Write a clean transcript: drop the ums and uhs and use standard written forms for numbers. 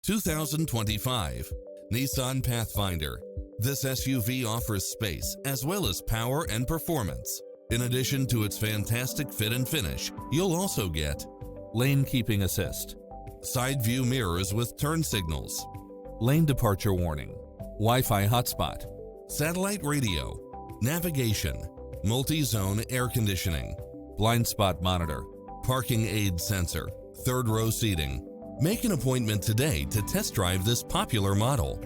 2025 Nissan Pathfinder. This SUV offers space as well as power and performance. In addition to its fantastic fit and finish, you'll also get lane keeping assist, side view mirrors with turn signals, lane departure warning, Wi-Fi hotspot, satellite radio, navigation, multi-zone air conditioning, blind spot monitor, parking aid sensor, third row seating. Make an appointment today to test drive this popular model.